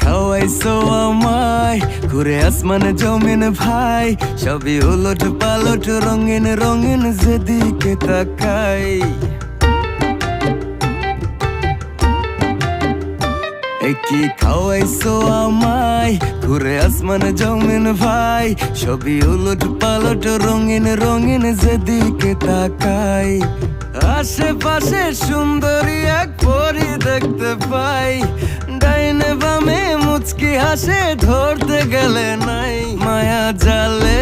খাওয়াইছো আমায় ঘুরে আসমানে জমিন ভাই, সবই উলট পালট রঙিন রঙিন যেদিকে তাকাই। কি খাওয়াইছো আমায় ঘুরে আসমানে জমিন ভাই, সবই উলট পালট রঙিন রঙিন যেদিকে তাকাই। আশেপাশে সুন্দরী এক পরি দেখতে পাই, ডাইনে বামে মুচকি হাসে ধরতে গেলে নাই। মায়া জালে